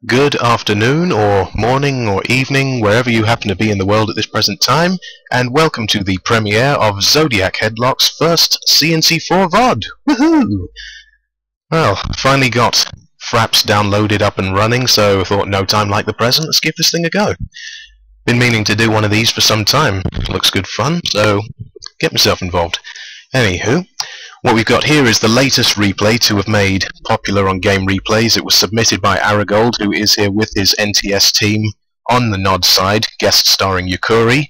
Good afternoon, or morning, or evening, wherever you happen to be in the world at this present time, and welcome to the premiere of Zodiac Headlock's first C&C4 VoD! Woohoo! Well, finally got Fraps downloaded up and running, so I thought no time like the present, let's give this thing a go. Been meaning to do one of these for some time. Looks good fun, so get myself involved. Anywho, what we've got here is the latest replay to have made popular on Game Replays. It was submitted by Aragold, who is here with his NTS team on the Nod side, guest starring Yukuri,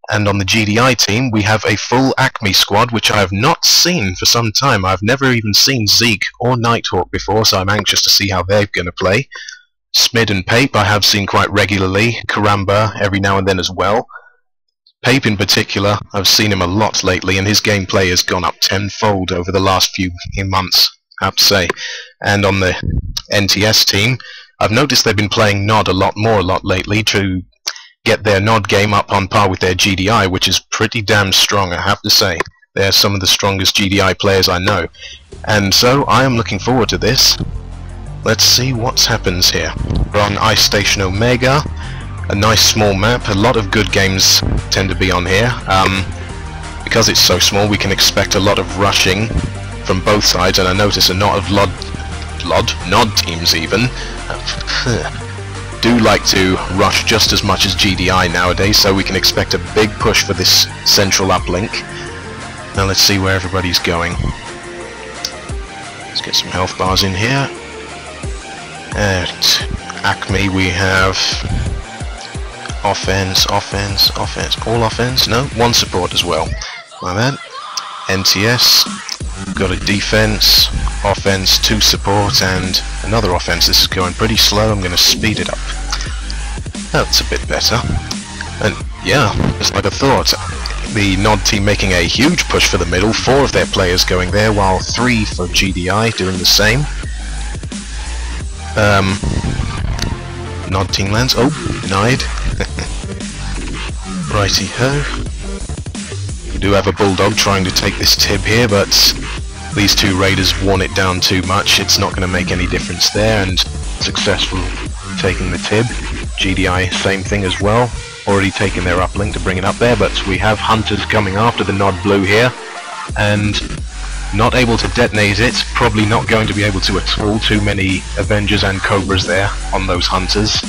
and on the GDI team we have a full Acme squad, which I have not seen for some time. I've never even seen Zeke or Nighthawk before, so I'm anxious to see how they're going to play. Smid and Pape I have seen quite regularly, Karamba every now and then as well. Pape in particular, I've seen him a lot lately, and his gameplay has gone up tenfold over the last few months, I have to say. And on the NTS team, I've noticed they've been playing Nod a lot lately to get their Nod game up on par with their GDI, which is pretty damn strong, I have to say. They're some of the strongest GDI players I know. And so, I am looking forward to this. Let's see what happens here. We're on Ice Station Omega. A nice small map. A lot of good games tend to be on here. Because it's so small, we can expect a lot of rushing from both sides, and I notice a lot of Nod teams even do like to rush just as much as GDI nowadays, so we can expect a big push for this central uplink. Now let's see where everybody's going. Let's get some health bars in here. At Acme we have offense, all offense, no, one support as well. My man. NTS, got a defense, offense, two support, and another offense. This is going pretty slow, I'm going to speed it up. That's a bit better. And yeah, just like I thought, the Nod team making a huge push for the middle, 4 of their players going there, while 3 for GDI doing the same. Nod team lands, oh, denied. Righty-ho. We do have a Bulldog trying to take this tib here, but these 2 raiders worn it down too much. It's not going to make any difference there, and successful taking the tib. GDI, same thing as well. Already taken their uplink to bring it up there, but we have Hunters coming after the Nod Blue here, and not able to detonate it. Probably not going to be able to at all. Too many Avengers and Cobras there on those Hunters.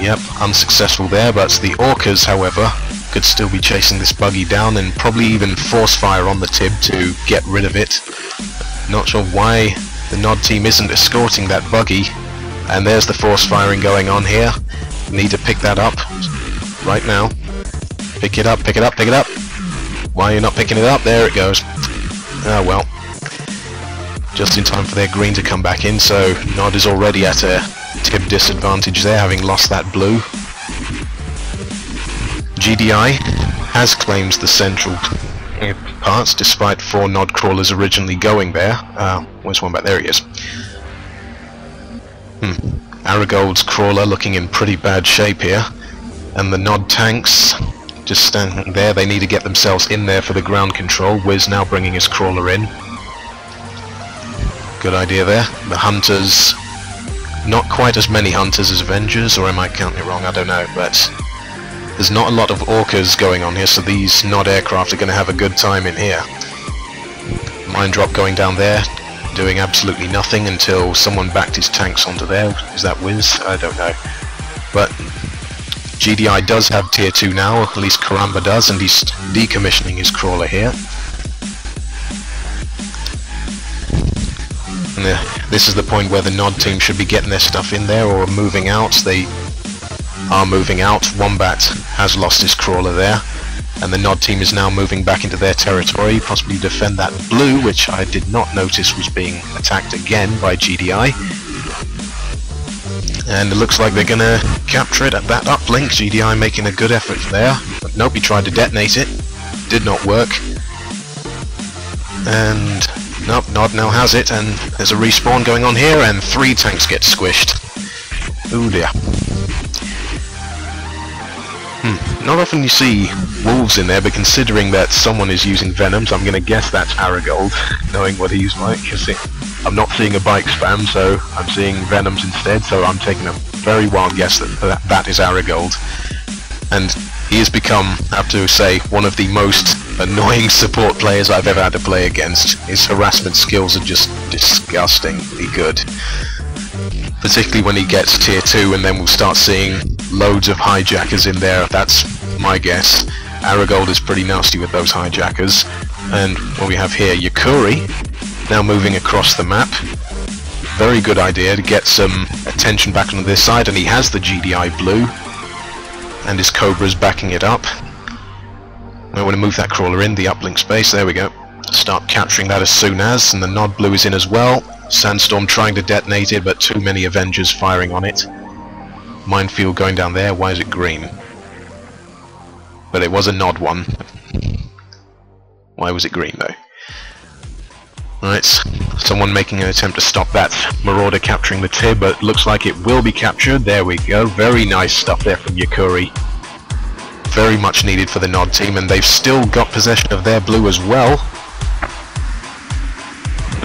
Yep, unsuccessful there, but the Orcas, however, could still be chasing this buggy down and probably even force fire on the tib to get rid of it. Not sure why the Nod team isn't escorting that buggy. And there's the force firing going on here. Need to pick that up right now. Pick it up, pick it up, pick it up. Why are you not picking it up? There it goes. Ah well. Just in time for their green to come back in, so Nod is already at a tib disadvantage there, having lost that blue. GDI has claimed the central parts, despite 4 Nod crawlers originally going there. Where's one back? There he is. Aragold's crawler looking in pretty bad shape here, and the Nod tanks just standing there. They need to get themselves in there for the ground control. Wiz now bringing his crawler in. Good idea there. The Hunters, not quite as many Hunters as Avengers, or am I counting it wrong? I don't know, but there's not a lot of Orcas going on here, so these Nod aircraft are going to have a good time in here. Mine drop going down there, doing absolutely nothing until someone backed his tanks onto there. Is that Wiz? I don't know. But GDI does have tier 2 now, at least Karamba does, and he's decommissioning his crawler here. And this is the point where the Nod team should be getting their stuff in there or moving out. They are moving out. Wombat has lost his crawler there, and the Nod team is now moving back into their territory, possibly defend that blue, which I did not notice was being attacked again by GDI. And it looks like they're going to capture it at that uplink. GDI making a good effort there. But nope, he tried to detonate it. Did not work. And nope, Nod now has it, and there's a respawn going on here, and 3 tanks get squished. Ooh dear. Not often you see wolves in there, but considering that someone is using venoms, I'm going to guess that's Aragold, knowing what he's like. I'm not seeing a bike spam, so I'm seeing venoms instead, so I'm taking a very wild guess that is Aragold. And he has become, I have to say, one of the most annoying support players I've ever had to play against. His harassment skills are just disgustingly good. Particularly when he gets tier 2, and then we'll start seeing loads of hijackers in there. That's my guess. Aragold is pretty nasty with those hijackers. And what we have here, Yakuri, now moving across the map. Very good idea to get some attention back on this side, and he has the GDI blue. And his Cobra's backing it up. I want to move that crawler in, the uplink space, there we go. Start capturing that as soon as, and the nod blue is in as well. Sandstorm trying to detonate it, but too many Avengers firing on it. Minefield going down there, why is it green? But it was a nod one. Why was it green though? Right, someone making an attempt to stop that Marauder capturing the TIB, but looks like it will be captured. There we go, very nice stuff there from Yakuri. Very much needed for the nod team, and they've still got possession of their blue as well.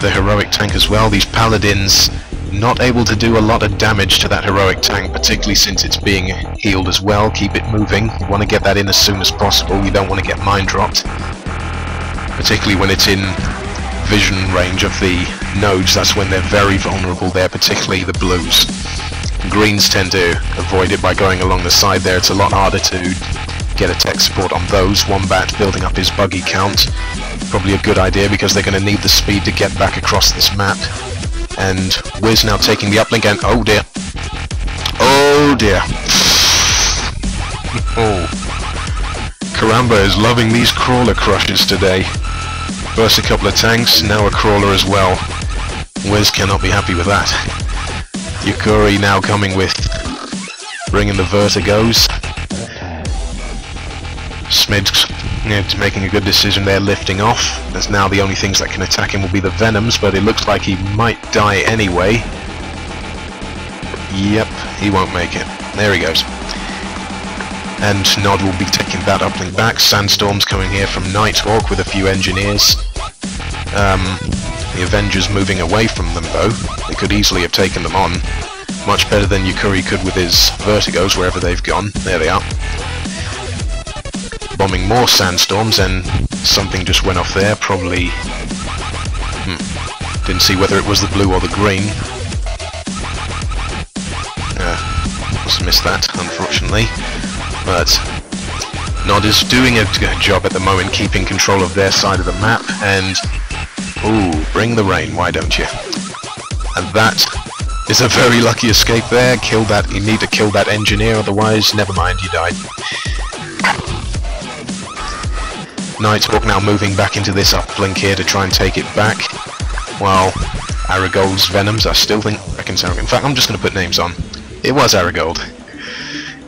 The heroic tank as well. These paladins not able to do a lot of damage to that heroic tank, particularly since it's being healed as well. Keep it moving. You want to get that in as soon as possible. You don't want to get mine dropped, particularly when it's in vision range of the nodes. That's when they're very vulnerable there, particularly the blues. Greens tend to avoid it by going along the side there. It's a lot harder to get a tech support on those. Wombat building up his buggy count. Probably a good idea because they're going to need the speed to get back across this map. And Wiz now taking the uplink, and oh dear. Oh dear. Oh. Karamba is loving these crawler crushes today. First a couple of tanks, now a crawler as well. Wiz cannot be happy with that. Yakuri now coming with bringing the vertigos. Smid's making a good decision there, lifting off. As now the only things that can attack him will be the venoms, but it looks like he might die anyway. Yep, he won't make it. There he goes. And Nod will be taking that uplink back. Sandstorm's coming here from Nighthawk with a few engineers. The Avengers moving away from them though. They could easily have taken them on. Much better than Yakuri could with his vertigos wherever they've gone. There they are. Bombing more sandstorms, and something just went off there. Probably... didn't see whether it was the blue or the green. Must missed that, unfortunately. But Nod is doing a good job at the moment keeping control of their side of the map, and ooh, bring the rain, why don't you? And that is a very lucky escape there. Kill that, you need to kill that engineer, otherwise never mind, you died. Nighthawk now moving back into this uplink here to try and take it back, while Aragold's Venoms, I still reckon so. In fact, I'm just going to put names on. It was Aragold.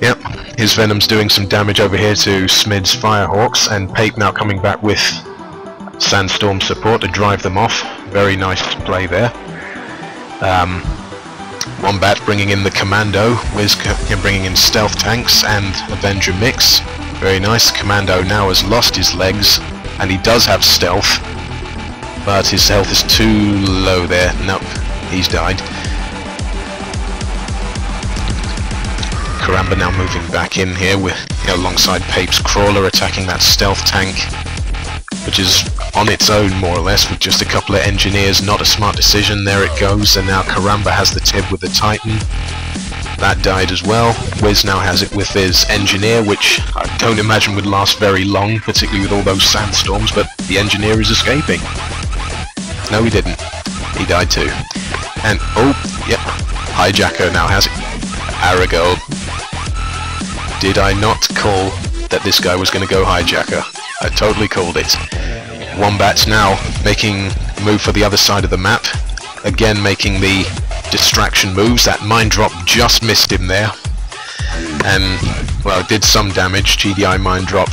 Yep, his Venom's doing some damage over here to Smid's Firehawks, and Pape now coming back with Sandstorm support to drive them off. Very nice play there. Wombat bringing in the Commando, Wiz bringing in Stealth Tanks and Avenger mix. Very nice. Commando now has lost his legs, and he does have stealth, but his health is too low there. Nope, he's died. Karamba now moving back in here with, alongside Pape's crawler, attacking that stealth tank, which is on its own more or less with just a couple of engineers. Not a smart decision. There it goes, and now Karamba has the TIB with the Titan. That died as well. Wiz now has it with his engineer, which I don't imagine would last very long, particularly with all those sandstorms, but the engineer is escaping. No, he didn't. He died too. And, oh, yep, Hijacker now has it. Aragold. Did I not call that this guy was going to go Hijacker? I totally called it. Wombat's now making a move for the other side of the map. Again making the distraction moves. That mine drop just missed him there. And, well, it did some damage. GDI mine drop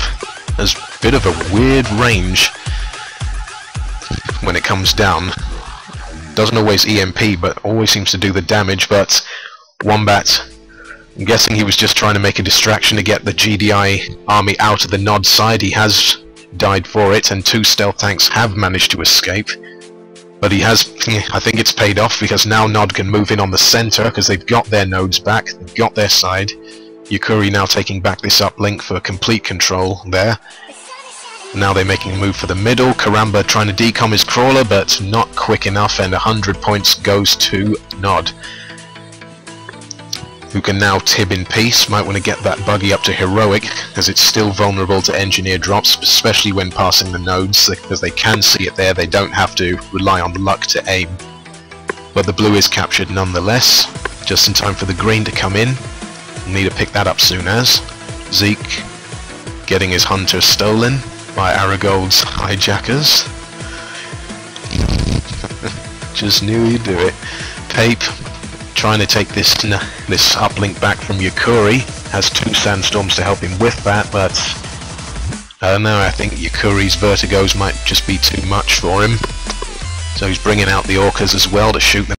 has a bit of a weird range when it comes down. Doesn't always EMP, but always seems to do the damage. But Wombat I'm guessing he was just trying to make a distraction to get the GDI army out of the Nod side. He has died for it, and 2 stealth tanks have managed to escape. But he has, I think it's paid off, because now Nod can move in on the center, because they've got their nodes back, they've got their side. Yukuri now taking back this uplink for complete control there. Now they're making a move for the middle. Karamba trying to decom his crawler, but not quick enough, and 100 points goes to Nod, who can now tib in peace. Might want to get that buggy up to heroic, because it's still vulnerable to engineer drops, especially when passing the nodes, because they can see it there. They don't have to rely on luck to aim. But the blue is captured nonetheless, just in time for the green to come in. Need to pick that up soon as. Zeke getting his hunter stolen by Aragold's hijackers. Just knew he'd do it. Pape trying to take this uplink back from Yukuri. Has 2 sandstorms to help him with that, but I don't know, I think Yukuri's vertigos might just be too much for him. So he's bringing out the orcas as well to shoot them